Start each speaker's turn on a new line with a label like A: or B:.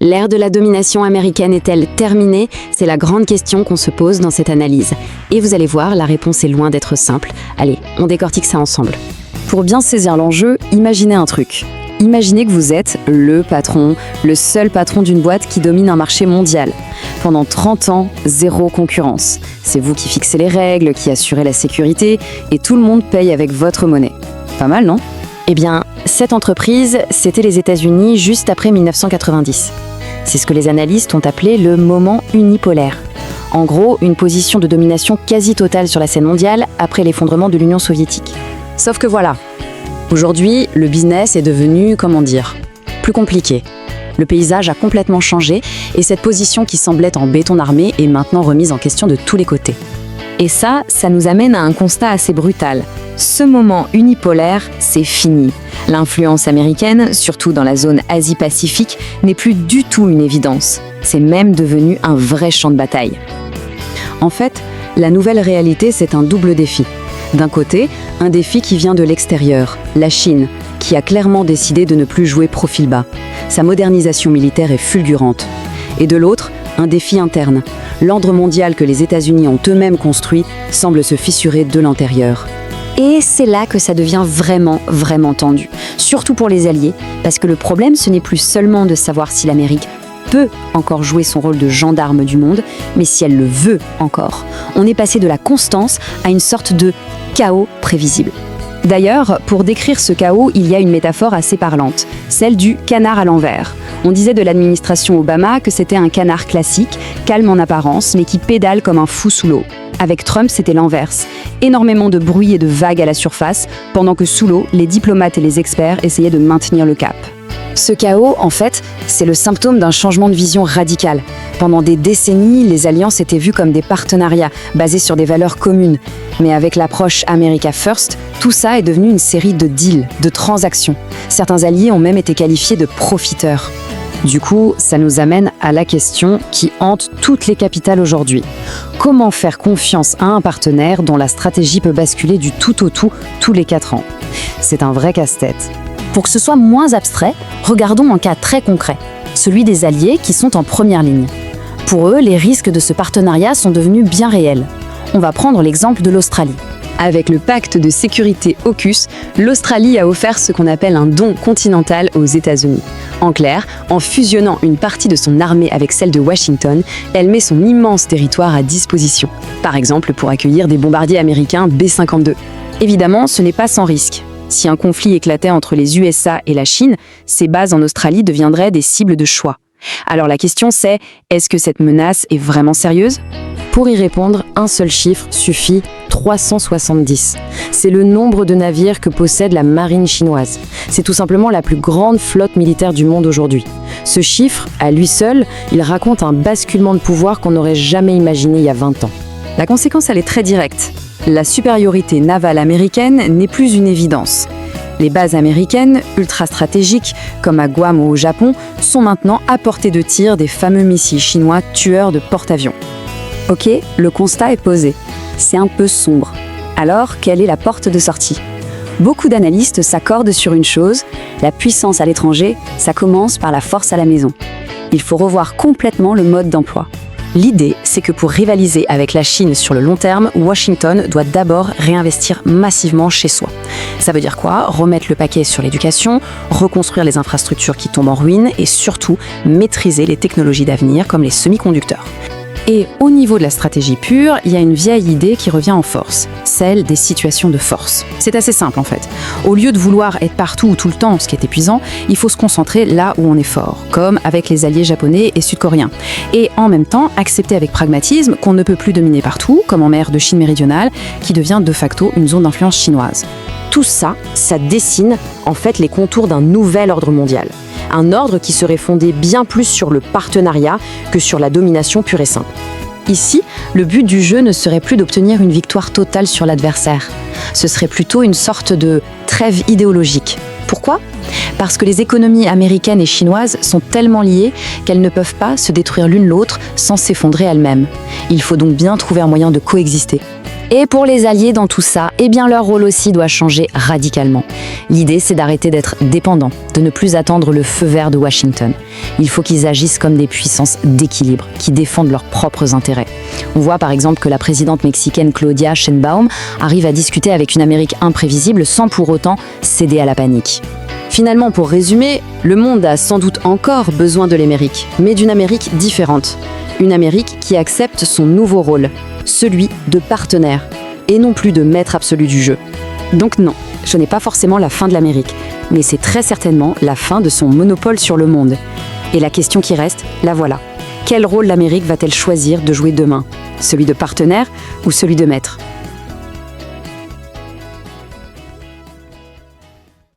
A: L'ère de la domination américaine est-elle terminée? C'est la grande question qu'on se pose dans cette analyse. Et vous allez voir, la réponse est loin d'être simple. Allez, on décortique ça ensemble.
B: Pour bien saisir l'enjeu, imaginez un truc. Imaginez que vous êtes le patron, le seul patron d'une boîte qui domine un marché mondial. Pendant 30 ans, zéro concurrence. C'est vous qui fixez les règles, qui assurez la sécurité, et tout le monde paye avec votre monnaie. Pas mal, non?
A: Eh bien, cette entreprise, c'était les États-Unis juste après 1990. C'est ce que les analystes ont appelé le moment unipolaire. En gros, une position de domination quasi totale sur la scène mondiale après l'effondrement de l'Union soviétique.
B: Sauf que voilà, aujourd'hui, le business est devenu, plus compliqué. Le paysage a complètement changé et cette position qui semblait en béton armé est maintenant remise en question de tous les côtés. Et ça nous amène à un constat assez brutal. Ce moment unipolaire, c'est fini. L'influence américaine, surtout dans la zone Asie-Pacifique, n'est plus du tout une évidence. C'est même devenu un vrai champ de bataille. En fait, la nouvelle réalité, c'est un double défi. D'un côté, un défi qui vient de l'extérieur, la Chine, qui a clairement décidé de ne plus jouer profil bas. Sa modernisation militaire est fulgurante. Et de l'autre, un défi interne. L'ordre mondial que les États-Unis ont eux-mêmes construit semble se fissurer de l'intérieur.
A: Et c'est là que ça devient vraiment, vraiment tendu. Surtout pour les alliés, parce que le problème, ce n'est plus seulement de savoir si l'Amérique peut encore jouer son rôle de gendarme du monde, mais si elle le veut encore. On est passé de la constance à une sorte de chaos prévisible. D'ailleurs, pour décrire ce chaos, il y a une métaphore assez parlante, celle du canard à l'envers. On disait de l'administration Obama que c'était un canard classique, calme en apparence, mais qui pédale comme un fou sous l'eau. Avec Trump, c'était l'inverse. Énormément de bruit et de vagues à la surface, pendant que sous l'eau, les diplomates et les experts essayaient de maintenir le cap. Ce chaos, en fait, c'est le symptôme d'un changement de vision radical. Pendant des décennies, les alliances étaient vues comme des partenariats, basés sur des valeurs communes. Mais avec l'approche America First, tout ça est devenu une série de deals, de transactions. Certains alliés ont même été qualifiés de profiteurs.
B: Du coup, ça nous amène à la question qui hante toutes les capitales aujourd'hui. Comment faire confiance à un partenaire dont la stratégie peut basculer du tout au tout tous les 4 ans? C'est un vrai casse-tête.
A: Pour que ce soit moins abstrait, regardons un cas très concret, celui des alliés qui sont en première ligne. Pour eux, les risques de ce partenariat sont devenus bien réels. On va prendre l'exemple de l'Australie.
B: Avec le pacte de sécurité AUKUS, l'Australie a offert ce qu'on appelle un don continental aux États-Unis. En clair, en fusionnant une partie de son armée avec celle de Washington, elle met son immense territoire à disposition. Par exemple, pour accueillir des bombardiers américains B-52. Évidemment, ce n'est pas sans risque. Si un conflit éclatait entre les USA et la Chine, ces bases en Australie deviendraient des cibles de choix. Alors la question c'est, est-ce que cette menace est vraiment sérieuse? Pour y répondre, un seul chiffre suffit, 370. C'est le nombre de navires que possède la marine chinoise. C'est tout simplement la plus grande flotte militaire du monde aujourd'hui. Ce chiffre, à lui seul, il raconte un basculement de pouvoir qu'on n'aurait jamais imaginé il y a 20 ans. La conséquence, elle est très directe. La supériorité navale américaine n'est plus une évidence. Les bases américaines, ultra stratégiques, comme à Guam ou au Japon, sont maintenant à portée de tir des fameux missiles chinois tueurs de porte-avions. Ok, le constat est posé. C'est un peu sombre. Alors, quelle est la porte de sortie? Beaucoup d'analystes s'accordent sur une chose, la puissance à l'étranger, ça commence par la force à la maison. Il faut revoir complètement le mode d'emploi. L'idée, c'est que pour rivaliser avec la Chine sur le long terme, Washington doit d'abord réinvestir massivement chez soi. Ça veut dire quoi? Remettre le paquet sur l'éducation, reconstruire les infrastructures qui tombent en ruine et surtout maîtriser les technologies d'avenir comme les semi-conducteurs. Et au niveau de la stratégie pure, il y a une vieille idée qui revient en force, celle des situations de force. C'est assez simple en fait. Au lieu de vouloir être partout ou tout le temps, ce qui est épuisant, il faut se concentrer là où on est fort, comme avec les alliés japonais et sud-coréens. Et en même temps, accepter avec pragmatisme qu'on ne peut plus dominer partout, comme en mer de Chine méridionale, qui devient de facto une zone d'influence chinoise. Tout ça, ça dessine en fait les contours d'un nouvel ordre mondial. Un ordre qui serait fondé bien plus sur le partenariat que sur la domination pure et simple. Ici, le but du jeu ne serait plus d'obtenir une victoire totale sur l'adversaire. Ce serait plutôt une sorte de trêve idéologique. Pourquoi? Parce que les économies américaines et chinoises sont tellement liées qu'elles ne peuvent pas se détruire l'une l'autre sans s'effondrer elles-mêmes. Il faut donc bien trouver un moyen de coexister.
A: Et pour les alliés dans tout ça, eh bien leur rôle aussi doit changer radicalement. L'idée, c'est d'arrêter d'être dépendants, de ne plus attendre le feu vert de Washington. Il faut qu'ils agissent comme des puissances d'équilibre, qui défendent leurs propres intérêts. On voit par exemple que la présidente mexicaine Claudia Sheinbaum arrive à discuter avec une Amérique imprévisible sans pour autant céder à la panique.
B: Finalement, pour résumer, le monde a sans doute encore besoin de l'Amérique, mais d'une Amérique différente. Une Amérique qui accepte son nouveau rôle, celui de partenaire, et non plus de maître absolu du jeu.
A: Donc non, ce n'est pas forcément la fin de l'Amérique, mais c'est très certainement la fin de son monopole sur le monde. Et la question qui reste, la voilà. Quel rôle l'Amérique va-t-elle choisir de jouer demain ? Celui de partenaire ou celui de maître ?